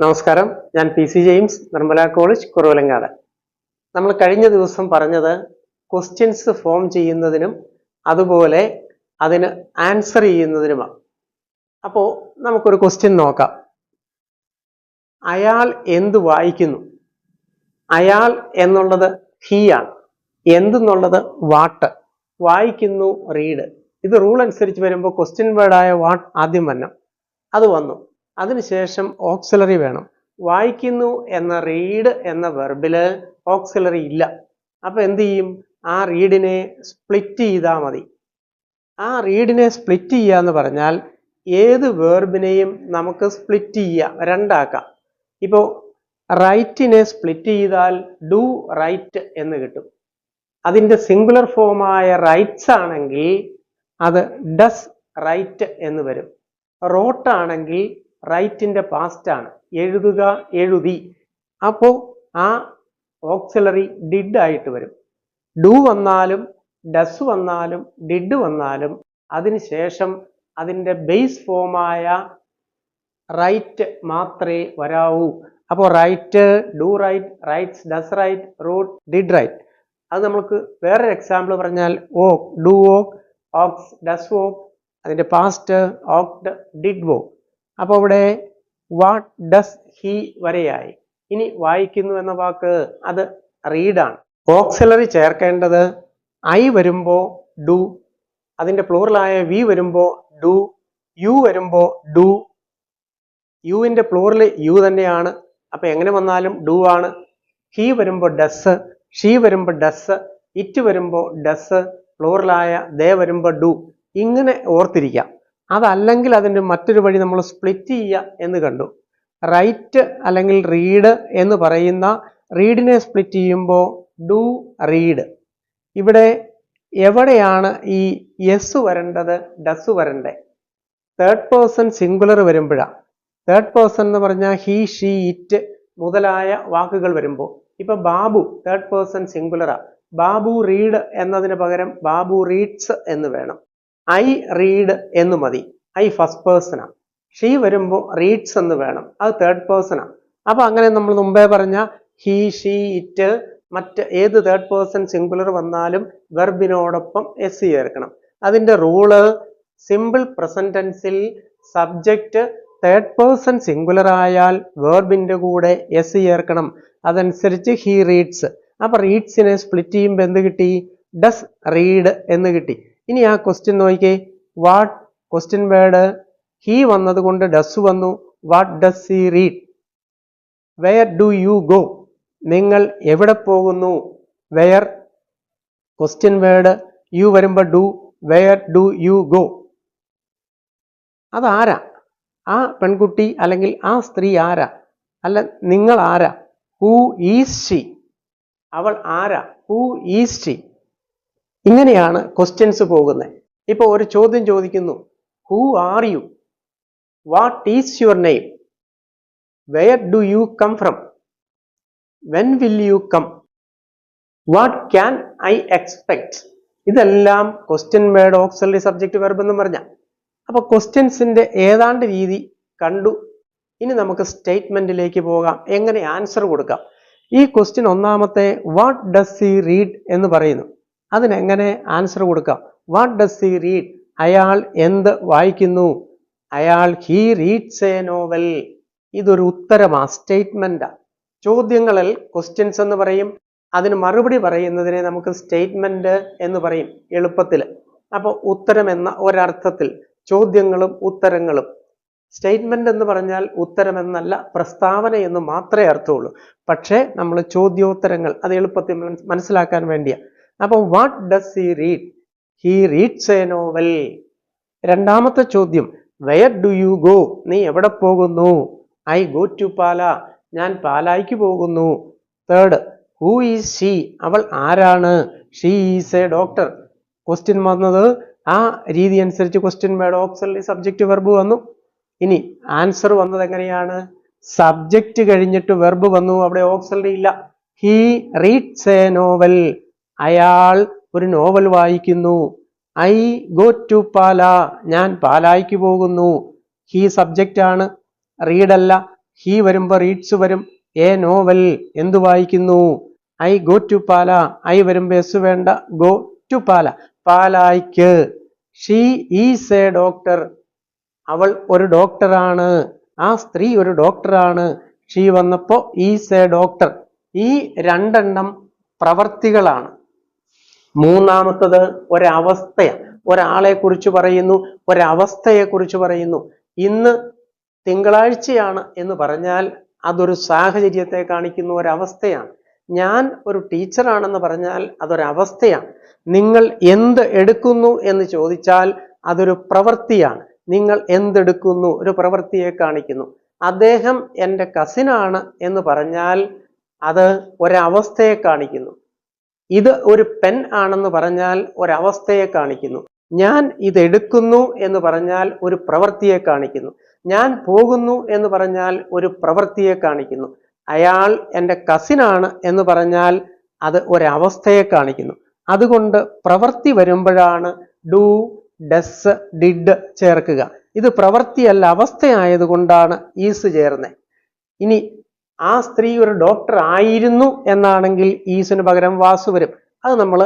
നമസ്കാരം, ഞാൻ PC James, Nirmala college, Kuravilangad. നമ്മൾ കഴിഞ്ഞ ദിവസം പറഞ്ഞത് ക്വസ്റ്റ്യൻസ് ഫോം ചെയ്യുന്നതിനും അതുപോലെ അതിന് ആൻസർ ചെയ്യുന്നതിനുമാണ്. അപ്പോൾ നമുക്കൊരു ക്വസ്റ്റ്യൻ നോക്കാം. അയാൾ എന്ത് വായിക്കുന്നു? അയാൾ എന്നുള്ളത് ഹീ ആണ്, എന്തെന്നുള്ളത് വാട്ട്, വായിക്കുന്നു റീഡ്. ഇത് റൂൾ അനുസരിച്ച് വരുമ്പോൾ ക്വസ്റ്റ്യൻ വേർഡായ വാട്ട് ആദ്യം വരണം, അത് വന്നു. അതിനുശേഷം ഓക്സിലറി വേണം. വായിക്കുന്നു എന്ന റീഡ് എന്ന വെർബില് ഓക്സിലറി ഇല്ല. അപ്പൊ എന്ത് ചെയ്യും? ആ റീഡിനെ സ്പ്ലിറ്റ് ചെയ്താൽ മതി. ആ റീഡിനെ സ്പ്ലിറ്റ് ചെയ്യുക എന്ന് പറഞ്ഞാൽ ഏത് വെർബിനെയും നമുക്ക് സ്പ്ലിറ്റ് ചെയ്യാം, രണ്ടാക്കാം. ഇപ്പോൾ റൈറ്റിനെ സ്പ്ലിറ്റ് ചെയ്താൽ ഡു റൈറ്റ് എന്ന് കിട്ടും. അതിൻ്റെ സിംഗുലർ ഫോമായ റൈറ്റ്സ് ആണെങ്കിൽ അത് ഡസ് റൈറ്റ് എന്ന് വരും. റോട്ട് ആണെങ്കിൽ റൈറ്റിന്റെ പാസ്റ്റ് ആണ്, എഴുതുക എഴുതി. അപ്പോൾ ആ ഓക്സിലറി ഡിഡ് ആയിട്ട് വരും. ഡു വന്നാലും ഡസ് വന്നാലും ഡിഡ് വന്നാലും അതിനുശേഷം അതിൻ്റെ ബേസ് ഫോമായ റൈറ്റ് മാത്രമേ വരാവൂ. അപ്പോൾ write, do write, writes, does write, wrote, did write. അത് നമുക്ക് വേറൊരു എക്സാമ്പിൾ പറഞ്ഞാൽ walk, do walk, walks, does walk, അതിൻ്റെ പാസ്റ്റ് ഓക്ട്, ഡിഡ് വോക്ക്. അപ്പോൾ ഇവിടെ വാട്ട് ഡസ് ഹി വരെയായി. ഇനി വായിക്കുന്നു എന്ന വാക്ക് അത് റീഡാണ്. ഓക്സിലറി ചേർക്കേണ്ടത് ഐ വരുമ്പോൾ ഡു, അതിൻ്റെ പ്ലൂറലായ വി വരുമ്പോൾ ഡു, യു വരുമ്പോൾ ഡു. യുവിൻ്റെ പ്ലൂറൽ യു തന്നെയാണ്, അപ്പൊ എങ്ങനെ വന്നാലും ഡു ആണ്. ഹി വരുമ്പോൾ ഡസ്, ഷീ വരുമ്പോൾ ഡസ്, ഇറ്റ് വരുമ്പോൾ ഡസ്, പ്ലൂറലായ ദേ വരുമ്പോൾ ഡു. ഇങ്ങനെ ഓർത്തിരിക്കാം. അതല്ലെങ്കിൽ അതിൻ്റെ മറ്റൊരു വഴി നമ്മൾ സ്പ്ലിറ്റ് ചെയ്യുക എന്ന് കണ്ടു. റൈറ്റ് അല്ലെങ്കിൽ റീഡ് എന്ന് പറയുന്ന റീഡിനെ സ്പ്ലിറ്റ് ചെയ്യുമ്പോൾ ഡു റീഡ്. ഇവിടെ എവിടെയാണ് ഈ യെസ് വരേണ്ടത്, ഡസ് വരണ്ടേ? തേർഡ് പേഴ്സൺ സിംഗുലർ വരുമ്പോഴാണ്. തേർഡ് പേഴ്സൺ എന്ന് പറഞ്ഞാൽ ഹി, ഷീ, ഇറ്റ് മുതലായ വാക്കുകൾ വരുമ്പോൾ. ഇപ്പൊ ബാബു തേർഡ് പേഴ്സൺ സിംഗുലറാ. ബാബു റീഡ് എന്നതിന് പകരം ബാബു റീഡ്സ് എന്ന് വേണം. ഐ റീഡ് എന്ന് മതി, ഐ ഫസ്റ്റ് പേഴ്സണാ. ഷീ വരുമ്പോൾ റീഡ്സ് എന്ന് വേണം, അത് തേർഡ് പേഴ്സണാ. അപ്പൊ അങ്ങനെ നമ്മൾ മുമ്പേ പറഞ്ഞ ഹി, ഷീ, ഇറ്റ് മറ്റ് ഏത് തേർഡ് പേഴ്സൺ സിംഗുലർ വന്നാലും വെർബിനോടൊപ്പം എസ് ചേർക്കണം. അതിന്റെ റൂള് സിമ്പിൾ പ്രസന്റ് ടെൻസിൽ സബ്ജക്റ്റ് തേർഡ് പേഴ്സൺ സിംഗുലർ ആയാൽ വെർബിന്റെ കൂടെ എസ് ചേർക്കണം. അതനുസരിച്ച് ഹി റീഡ്സ്. അപ്പൊ റീഡ്സിനെ സ്പ്ലിറ്റ് ചെയ്യുമ്പോൾ എന്ത് കിട്ടി? ഡസ് റീഡ് എന്ന് കിട്ടി. ഇനി ആ ക്വസ്റ്റ്യൻ നോക്കിക്കേ. വാട്ട് ക്വസ്റ്റ്യൻ വേർഡ് ഹി വന്നത് കൊണ്ട് ഡസ് വന്നു. What does he read? Where do you go? നിങ്ങൾ എവിടെ പോകുന്നു? വെയർ ക്വസ്റ്റ്യൻ വേർഡ് യു വരുമ്പോൾ do, where do you go? അതാരാ? ആ പെൺകുട്ടി അല്ലെങ്കിൽ ആ സ്ത്രീ ആരാ? അല്ല, നിങ്ങൾ ആരാ? Who is she? അവൾ ആരാ? Who is she? ഇങ്ങനെയാണ് ക്വസ്റ്റ്യൻസ് പോകുന്നത്. ഇപ്പൊ ഒരു ചോദ്യം ചോദിക്കുന്നു, who are you? What is your name? Where do you come from? When will you come? What can I expect? ഇതെല്ലാം question word auxiliary subject verb എന്ന് പറഞ്ഞ. അപ്പൊ ക്വസ്റ്റ്യൻസിന്റെ ഏതാണ്ട് രീതി കണ്ടു. ഇനി നമുക്ക് സ്റ്റേറ്റ്മെന്റിലേക്ക് പോകാം, എങ്ങനെ ആൻസർ കൊടുക്കാം. ഈ ക്വസ്റ്റ്യൻ ഒന്നാമത്തെ വാട്ട് ഡസ് ഹി റീഡ് എന്ന് പറയുന്നു. അതിനെങ്ങനെ ആൻസർ കൊടുക്കാം? What does he read? അയാൾ എന്ത് വായിക്കുന്നു? അയാൾ ഹി റീഡ്സ് എ നോവൽ. ഇതൊരു ഉത്തരമാ, സ്റ്റേറ്റ്മെന്റാ. ചോദ്യങ്ങളിൽ ക്വസ്റ്റ്യൻസ് എന്ന് പറയും, അതിന് മറുപടി പറയുന്നതിനെ നമുക്ക് സ്റ്റേറ്റ്മെന്റ് എന്ന് പറയും എളുപ്പത്തിൽ. അപ്പോൾ ഉത്തരം എന്ന ഒരർത്ഥത്തിൽ ചോദ്യങ്ങളും ഉത്തരങ്ങളും. സ്റ്റേറ്റ്മെന്റ് എന്ന് പറഞ്ഞാൽ ഉത്തരം എന്നല്ല, പ്രസ്താവന എന്ന് മാത്രമേ അർത്ഥമുള്ളൂ. പക്ഷേ നമ്മൾ ചോദ്യോത്തരങ്ങൾ അത് എളുപ്പത്തിൽ മനസ്സിലാക്കാൻ വേണ്ടിയാ. അപ്പോൾ what does he read? He reads a novel. രണ്ടാമത്തെ ചോദ്യം, വെയർ ഡു യു ഗോ? നീ എവിടെ പോകുന്നു? I go to Pala. ഞാൻ പാലായ്ക്ക് പോകുന്നു. Third, who is she? അവൾ ആരാണ്? She is a doctor. Question വന്നത് ആ രീതി അനുസരിച്ച് question word auxiliary subject verb വന്നു. ഇനി ആൻസർ വന്നത് എങ്ങനെയാണ്? സബ്ജക്റ്റ് കഴിഞ്ഞിട്ട് വെർബ് വന്നു, അവിടെ ഓക്സിലറി ഇല്ല. He reads a novel. അയാൾ ഒരു നോവൽ വായിക്കുന്നു. I go to Pala. ഞാൻ പാലായ്ക്ക് പോകുന്നു. ഹി സബ്ജക്റ്റ് ആണ്, റീഡ് അല്ല. ഹി വരുമ്പോ റീഡ്സ് വരും. എ നോവൽ എന്ത് വായിക്കുന്നു? I go to Pala. I വരുമ്പോ എസ് വേണ്ട, ഗോ ടു പാല, പാലായ്ക്ക്. She is a doctor. അവൾ ഒരു ഡോക്ടറാണ്. ആ സ്ത്രീ ഒരു ഡോക്ടറാണ്. ഷീ വന്നപ്പോ ഈസ് എ ഡോക്ടർ. ഈ രണ്ടെണ്ണം പ്രവർത്തികളാണ്. മൂന്നാമത്തത് ഒരവസ്ഥയാണ്. ഒരാളെ കുറിച്ച് പറയുന്നു, ഒരവസ്ഥയെ കുറിച്ച് പറയുന്നു. ഇന്ന് തിങ്കളാഴ്ചയാണ് എന്ന് പറഞ്ഞാൽ അതൊരു സാഹചര്യത്തെ കാണിക്കുന്ന ഒരവസ്ഥയാണ്. ഞാൻ ഒരു ടീച്ചറാണെന്ന് പറഞ്ഞാൽ അതൊരവസ്ഥയാണ്. നിങ്ങൾ എന്ത് എടുക്കുന്നു എന്ന് ചോദിച്ചാൽ അതൊരു പ്രവൃത്തിയാണ്. നിങ്ങൾ എന്തെടുക്കുന്നു ഒരു പ്രവൃത്തിയെ കാണിക്കുന്നു. അദ്ദേഹം എൻ്റെ കസിനാണ് എന്ന് പറഞ്ഞാൽ അത് ഒരവസ്ഥയെ കാണിക്കുന്നു. ഇത് ഒരു പെൻ ആണെന്ന് പറഞ്ഞാൽ ഒരവസ്ഥയെ കാണിക്കുന്നു. ഞാൻ ഇതെടുക്കുന്നു എന്ന് പറഞ്ഞാൽ ഒരു പ്രവൃത്തിയെ കാണിക്കുന്നു. ഞാൻ പോകുന്നു എന്ന് പറഞ്ഞാൽ ഒരു പ്രവൃത്തിയെ കാണിക്കുന്നു. അയാൾ എൻ്റെ കസിനാണ് എന്ന് പറഞ്ഞാൽ അത് ഒരവസ്ഥയെ കാണിക്കുന്നു. അതുകൊണ്ട് പ്രവൃത്തി വരുമ്പോഴാണ് ഡു, ഡസ്, ഡിഡ് ചേർക്കുക. ഇത് പ്രവൃത്തിയല്ല, അവസ്ഥയായതുകൊണ്ടാണ് ഈസ് ചേർന്നത്. ഇനി ആ സ്ത്രീ ഒരു ഡോക്ടർ ആയിരുന്നു എന്നാണെങ്കിൽ ഈസിന് പകരം വാസു വരും. അത് നമ്മൾ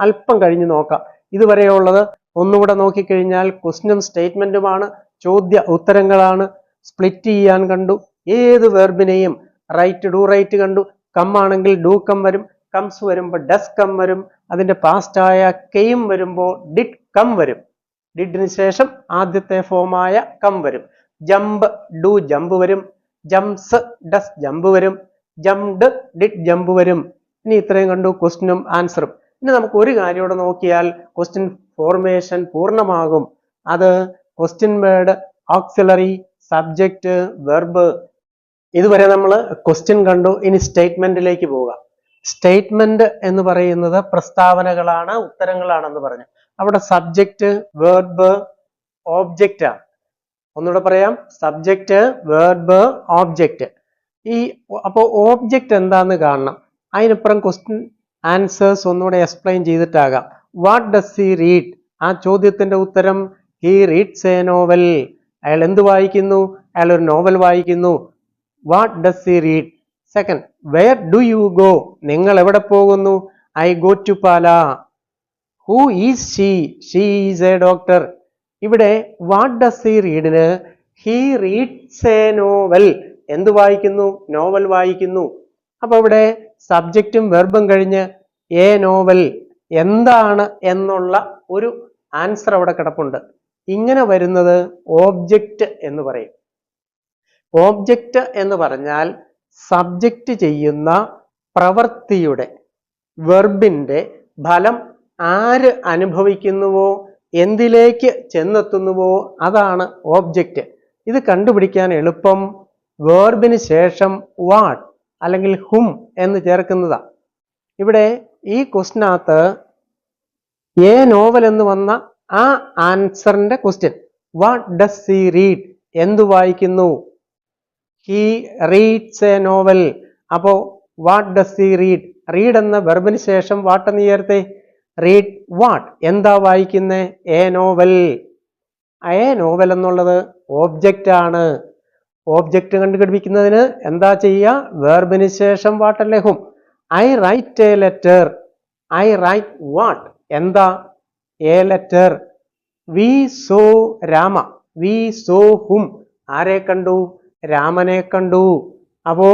അല്പം കഴിഞ്ഞ് നോക്കാം. ഇതുവരെയുള്ളത് ഒന്നുകൂടെ നോക്കിക്കഴിഞ്ഞാൽ ക്വസ്റ്റ്യനും സ്റ്റേറ്റ്മെന്റുമാണ്, ചോദ്യ ഉത്തരങ്ങളാണ്. സ്പ്ലിറ്റ് ചെയ്യാൻ കണ്ടു. ഏത് വെർബിനെയും റൈറ്റ്, ഡു റൈറ്റ് കണ്ടു. കം ആണെങ്കിൽ ഡു കം വരും. കംസ് വരുമ്പോൾ ഡസ് കം വരും. അതിന്റെ പാസ്റ്റായ കെയിം വരുമ്പോൾ ഡിഡ് കം വരും. ഡിഡിന് ശേഷം ആദ്യത്തെ ഫോമായ കം വരും. ജമ്പ്, ഡു ജമ്പ് വരും. ജംസ്, ഡസ് ജമ്പ് വരും. ജംഡ്, ഡിഡ് ജമ്പ് വരും. ഇനി ഇത്രയും കണ്ടു ക്വസ്റ്റ്യനും ആൻസറും. ഇനി നമുക്ക് ഒരു കാര്യം കൂടെ നോക്കിയാൽ ക്വസ്റ്റ്യൻ ഫോർമേഷൻ പൂർണ്ണമാകും. അത് question word, auxiliary, subject, verb. ഇതുവരെ നമ്മൾ ക്വസ്റ്റ്യൻ കണ്ടു. ഇനി സ്റ്റേറ്റ്മെന്റിലേക്ക് പോകാം. സ്റ്റേറ്റ്മെന്റ് എന്ന് പറയുന്നത് പ്രസ്താവനകളാണ്, ഉത്തരങ്ങളാണെന്ന് പറഞ്ഞു. അവിടെ സബ്ജക്റ്റ്, വെർബ്, ഓബ്ജക്റ്റ് ആണ്. ഒന്നുകൂടെ പറയാം, സബ്ജക്റ്റ്, വെർബ്, ഓബ്ജക്റ്റ്. അപ്പോൾ ഓബ്ജക്റ്റ് എന്താന്ന് കാണണം. അതിനപ്പുറം ക്വസ്റ്റ്യൻ ആൻസേഴ്സ് ഒന്നുകൂടെ എക്സ്പ്ലെയിൻ ചെയ്തിട്ടാകാം. What does he read? ആ ചോദ്യത്തിന്റെ ഉത്തരം ഹി റീഡ്സ് എ നോവൽ. അയാൾ എന്ത് വായിക്കുന്നു? അയാൾ ഒരു നോവൽ വായിക്കുന്നു. What does he read? Second, where do you go? നിങ്ങൾ എവിടെ പോകുന്നു? I go to Pala. Who is she? She is a doctor. ഇവിടെ വാട്ട് ഡസ് ഹി റീഡിന് ഹി റീഡ്സ് എ നോവൽ. എന്ത് വായിക്കുന്നു? നോവൽ വായിക്കുന്നു. അപ്പൊ ഇവിടെ സബ്ജക്റ്റും വെർബും കഴിഞ്ഞ് എ നോവൽ എന്താണ് എന്നുള്ള ഒരു ആൻസർ അവിടെ കിടപ്പുണ്ട്. ഇങ്ങനെ വരുന്നത് ഓബ്ജക്റ്റ് എന്ന് പറയും. ഓബ്ജക്റ്റ് എന്ന് പറഞ്ഞാൽ സബ്ജക്റ്റ് ചെയ്യുന്ന പ്രവൃത്തിയുടെ, വെർബിന്റെ ഫലം ആര് അനുഭവിക്കുന്നുവോ, എന്തിലേക്ക് ചെന്നെത്തുന്നുവോ അതാണ് ഓബ്ജക്റ്റ്. ഇത് കണ്ടുപിടിക്കാൻ എളുപ്പം വേർബിന് ശേഷം വാട്ട് അല്ലെങ്കിൽ ഹും എന്ന് ചേർക്കുന്നതാണ്. ഇവിടെ ഈ ക്വസ്റ്റിനകത്ത് എ നോവൽ എന്ന് വന്ന ആ ആൻസറിന്റെ question what does he read? എന്തു വായിക്കുന്നു? He reads a novel. അപ്പോ what does he read? Read എന്ന വെർബിന് ശേഷം വാട്ട് എന്ന് ചേർത്തേ. Read what? എന്താ വായിക്കുന്നേ? A novel. എ നോവൽ എന്നുള്ളത് ഓബ്ജക്റ്റ് ആണ്. ഓബ്ജക്റ്റ് കണ്ടുപിടിക്കുന്നതിന് എന്താ ചെയ്യുക? വെർബിന് ശേഷം വാട്ട് അല്ലേ ഹും. I write a letter. I write what? എന്താ? A letter. We saw Rama. We saw hmm. ആരെ കണ്ടു? രാമനെ കണ്ടു. അപ്പോ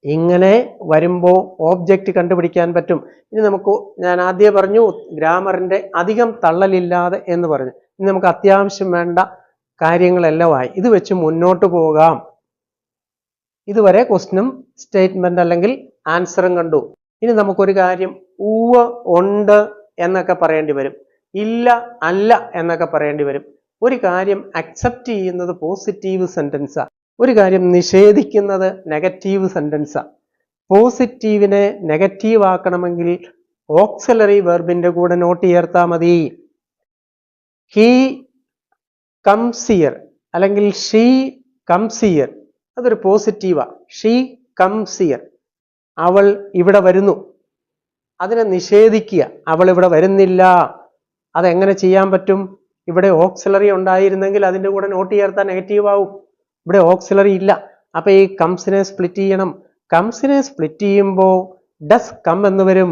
ഇങ്ങനെ വരുമ്പോൾ ഓബ്ജക്റ്റ് കണ്ടുപിടിക്കാൻ പറ്റും. ഇനി നമുക്ക്, ഞാൻ ആദ്യം പറഞ്ഞു ഗ്രാമറിന്റെ അധികം തള്ളലില്ലാതെ എന്ന് പറഞ്ഞു. ഇനി നമുക്ക് അത്യാവശ്യം വേണ്ട കാര്യങ്ങളെല്ലാമായി. ഇത് വെച്ച് മുന്നോട്ട് പോകാം. ഇതുവരെ ക്വസ്റ്റ്യനും സ്റ്റേറ്റ്മെന്റ് അല്ലെങ്കിൽ ആൻസറും കണ്ടു. ഇനി നമുക്കൊരു കാര്യം ഉവ്വ്, ഉണ്ട് എന്നൊക്കെ പറയേണ്ടി വരും. ഇല്ല, അല്ല എന്നൊക്കെ പറയേണ്ടി വരും. ഒരു കാര്യം അക്സെപ്റ്റ് ചെയ്യുന്നത് പോസിറ്റീവ് സെന്റൻസാ. ഒരു കാര്യം നിഷേധിക്കുന്നത് നെഗറ്റീവ് സെന്റൻസാ. പോസിറ്റീവിനെ നെഗറ്റീവ് ആക്കണമെങ്കിൽ ഓക്സിലറി വെർബിന്റെ കൂടെ നോട്ട് ചേർത്താൽ മതി. ഹി കംസ് ഹിയർ അല്ലെങ്കിൽ ഷീ കംസ് ഹിയർ, അതൊരു പോസിറ്റീവാ. ഷീ കംസ് ഹിയർ, അവൾ ഇവിടെ വരുന്നു. അതിനെ നിഷേധിക്കുക, അവൾ ഇവിടെ വരുന്നില്ല. അതെങ്ങനെ ചെയ്യാൻ പറ്റും? ഇവിടെ ഓക്സിലറി ഉണ്ടായിരുന്നെങ്കിൽ അതിൻ്റെ കൂടെ നോട്ട് ചേർത്താൽ നെഗറ്റീവ് ആവും. ഇവിടെ ഓക്സിലറി ഇല്ല. അപ്പൊ ഈ കംസിനെ സ്പ്ലിറ്റ് ചെയ്യണം. കംസിനെ സ്പ്ലിറ്റ് ചെയ്യുമ്പോൾ ഡസ് കം എന്ന് വരും.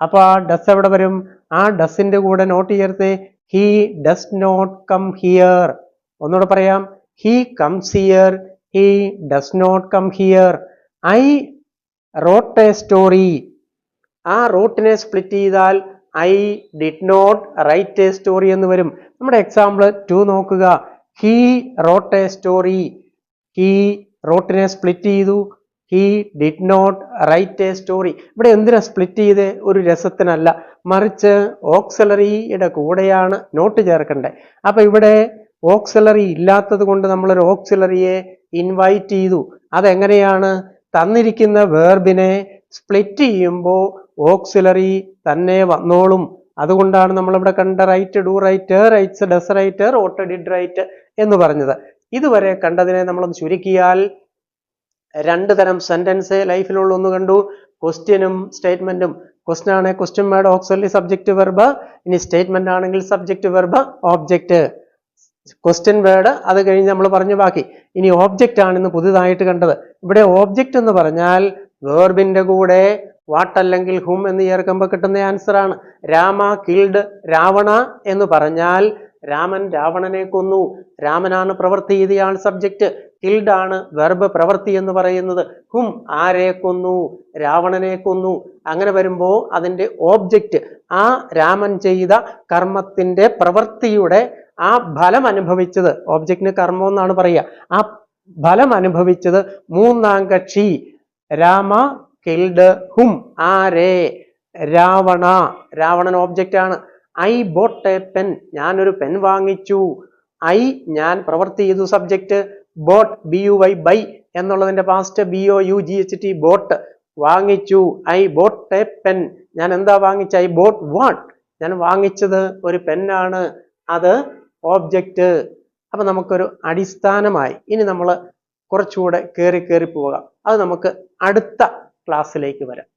അപ്പൊ ആ ഡസ് എവിടെ വരും? ആ ഡസിന്റെ കൂടെ നോട്ട് ചേർത്ത് he does not come here. ഒന്നുകൂടെ പറയാം, he comes here, he does not come here. I wrote a story. ആ റോട്ടിനെ സ്പ്ലിറ്റ് ചെയ്താൽ I did not write a story എന്ന് വരും. നമ്മുടെ എക്സാമ്പിൾ 2 നോക്കുക. He wrote a story. ഹി റോട്ടിനെ സ്പ്ലിറ്റ് ചെയ്തു. He did not write a story. ഇവിടെ എന്തിനാ സ്പ്ലിറ്റ് ചെയ്ത്? ഒരു രസത്തിനല്ല, മറിച്ച് ഓക്സിലറിയുടെ കൂടെയാണ് നോട്ട് ചേർക്കണ്ടേ. അപ്പൊ ഇവിടെ ഓക്സിലറി ഇല്ലാത്തത് കൊണ്ട് നമ്മളൊരു ഓക്സിലറിയെ ഇൻവൈറ്റ് ചെയ്തു. അതെങ്ങനെയാണ്? തന്നിരിക്കുന്ന വേർബിനെ സ്പ്ലിറ്റ് ചെയ്യുമ്പോൾ ഓക്സിലറി തന്നെ വന്നോളും. അതുകൊണ്ടാണ് നമ്മളിവിടെ കണ്ട write, do write, writes, does write, wrote, did write എന്ന് പറഞ്ഞത്. ഇതുവരെ കണ്ടതിനെ നമ്മളൊന്ന് ചുരുക്കിയാൽ 2 തരം സെന്റൻസ് ലൈഫിലുള്ള ഒന്ന് കണ്ടു, ക്വസ്റ്റ്യനും സ്റ്റേറ്റ്മെന്റും. ക്വസ്റ്റ്യൻ ആണെങ്കിൽ question word auxiliary subject verb, ഇനി സ്റ്റേറ്റ്മെന്റ് ആണെങ്കിൽ subject verb object. Question word അത് കഴിഞ്ഞ് നമ്മൾ പറഞ്ഞു ബാക്കി. ഇനി ഓബ്ജക്റ്റ് ആണ് ഇന്ന് പുതുതായിട്ട് കണ്ടത്. ഇവിടെ ഓബ്ജക്റ്റ് എന്ന് പറഞ്ഞാൽ വേർബിന്റെ കൂടെ വാട്ട് അല്ലെങ്കിൽ ഹും എന്ന് ചേർക്കുമ്പോൾ കിട്ടുന്ന ആൻസർ ആണ്. രാമ കിൽഡ് രാവണ എന്ന് പറഞ്ഞാൽ രാമൻ രാവണനെ കൊന്നു. രാമനാണ് പ്രവൃത്തി ചെയ്തയാൾ സബ്ജക്റ്റ്, കിൽഡ് ആണ് വെർബ് പ്രവൃത്തി എന്ന് പറയുന്നത്. ഹും ആരെ കൊന്നു? രാവണനെ കൊന്നു. അങ്ങനെ വരുമ്പോൾ അതിന്റെ ഓബ്ജക്റ്റ് ആ രാമൻ ചെയ്ത കർമ്മത്തിന്റെ പ്രവൃത്തിയുടെ ആ ഫലം അനുഭവിച്ചത്, ഓബ്ജക്റ്റിന് കർമ്മം എന്നാണ് പറയുക, ആ ഫലം അനുഭവിച്ചത് 3ാം കക്ഷി. രാമ കിൽഡ് ഹും ആരെ? രാവണ. രാവണൻ ഓബ്ജക്റ്റ് ആണ്. I boat A pen. ഞാനൊരു പെൻ വാങ്ങിച്ചു. ഐ ഞാൻ പ്രവൃത്തി ചെയ്തു സബ്ജക്റ്റ്. ബോട്ട് BUY ബൈ എന്നുള്ളതിന്റെ പാസ്റ്റ് BOUGHT ബോട്ട് വാങ്ങിച്ചു. I boat A pen. ഞാൻ എന്താ വാങ്ങിച്ച? I boat what. ഞാൻ വാങ്ങിച്ചത് ഒരു പെന്നാണ്. അത് ഓബ്ജക്റ്റ്. അപ്പൊ നമുക്കൊരു അടിസ്ഥാനമായി ഇനി നമ്മൾ കുറച്ചുകൂടെ കയറി പോകാം. അത് നമുക്ക് അടുത്ത ക്ലാസ്സിലേക്ക് വരാം.